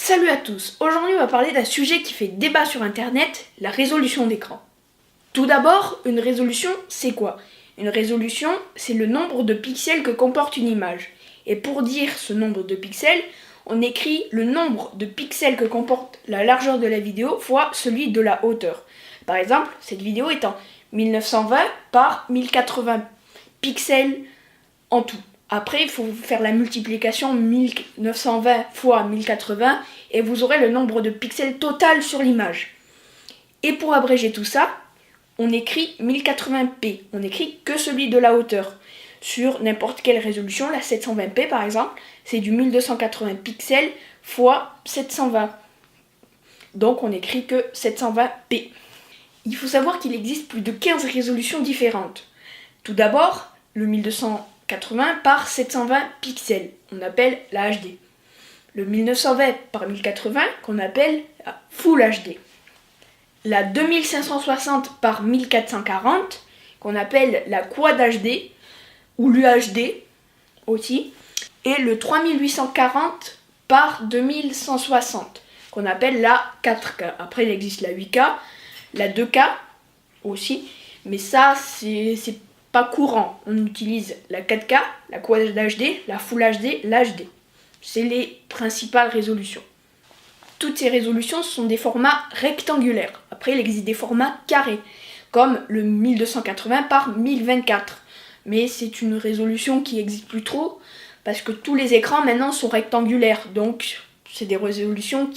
Salut à tous, aujourd'hui on va parler d'un sujet qui fait débat sur internet, la résolution d'écran. Tout d'abord, une résolution c'est quoi? Une résolution c'est le nombre de pixels que comporte une image. Et pour dire ce nombre de pixels, on écrit le nombre de pixels que comporte la largeur de la vidéo fois celui de la hauteur. Par exemple, cette vidéo est en 1920 par 1080 pixels en tout. Après, il faut faire la multiplication 1920 fois 1080 et vous aurez le nombre de pixels total sur l'image. Et pour abréger tout ça, on écrit 1080p. On écrit que celui de la hauteur. Sur n'importe quelle résolution, la 720p par exemple, c'est du 1280 pixels fois 720. Donc on écrit que 720p. Il faut savoir qu'il existe plus de 15 résolutions différentes. Tout d'abord, le 1280 par 720 pixels, on appelle la HD. Le 1920 par 1080 qu'on appelle la Full HD. La 2560 par 1440 qu'on appelle la Quad HD ou l'UHD aussi. Et le 3840 par 2160 qu'on appelle la 4K. Après il existe la 8K, la 2K aussi, mais ça c'est pas courant. On utilise la 4K, la Quad HD, la Full HD, l'HD. C'est les principales résolutions. Toutes ces résolutions sont des formats rectangulaires. Après, il existe des formats carrés, comme le 1280 par 1024. Mais c'est une résolution qui n'existe plus trop, parce que tous les écrans maintenant sont rectangulaires. Donc, c'est des résolutions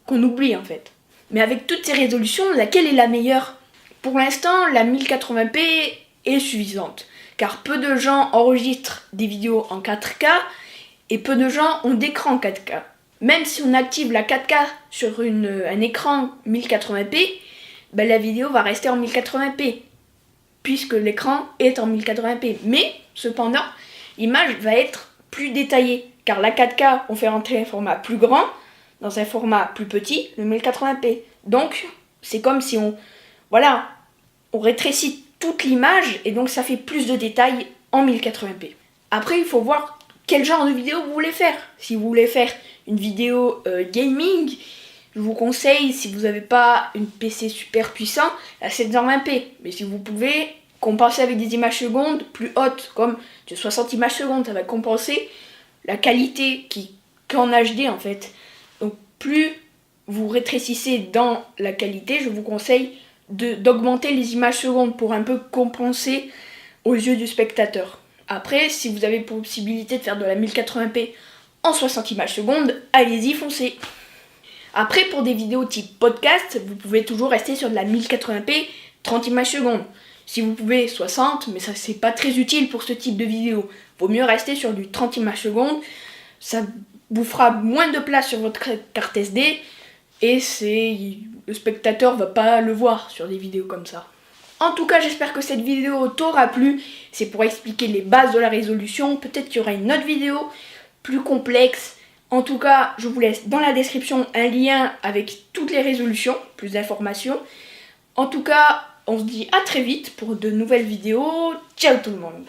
qu'on oublie en fait. Mais avec toutes ces résolutions, laquelle est la meilleure? Pour l'instant, la 1080p est suffisante, car peu de gens enregistrent des vidéos en 4K et peu de gens ont d'écran 4K. Même si on active la 4K sur un écran 1080p, la vidéo va rester en 1080p, puisque l'écran est en 1080p. Mais, cependant, l'image va être plus détaillée, car la 4K, on fait rentrer un format plus grand dans un format plus petit, le 1080p. Donc, c'est comme si on rétrécit toute l'image, et donc ça fait plus de détails en 1080p. Après, il faut voir quel genre de vidéo vous voulez faire. Si vous voulez faire une vidéo gaming, je vous conseille, si vous n'avez pas une PC super puissant, la 720p. Mais si vous pouvez compenser avec des images secondes plus hautes, comme de 60 images secondes, ça va compenser la qualité qu'en HD en fait. Donc plus vous rétrécissez dans la qualité, je vous conseille d'augmenter les images secondes pour un peu compenser aux yeux du spectateur. Après, si vous avez possibilité de faire de la 1080p en 60 images secondes, allez-y, foncez. Après, pour des vidéos type podcast, vous pouvez toujours rester sur de la 1080p 30 images secondes. Si vous pouvez 60, mais ça c'est pas très utile pour ce type de vidéo. Vaut mieux rester sur du 30 images secondes. Ça vous fera moins de place sur votre carte SD et le spectateur va pas le voir sur des vidéos comme ça. En tout cas, j'espère que cette vidéo t'aura plu. C'est pour expliquer les bases de la résolution. Peut-être qu'il y aura une autre vidéo plus complexe. En tout cas, je vous laisse dans la description un lien avec toutes les résolutions, plus d'informations. En tout cas, on se dit à très vite pour de nouvelles vidéos. Ciao tout le monde!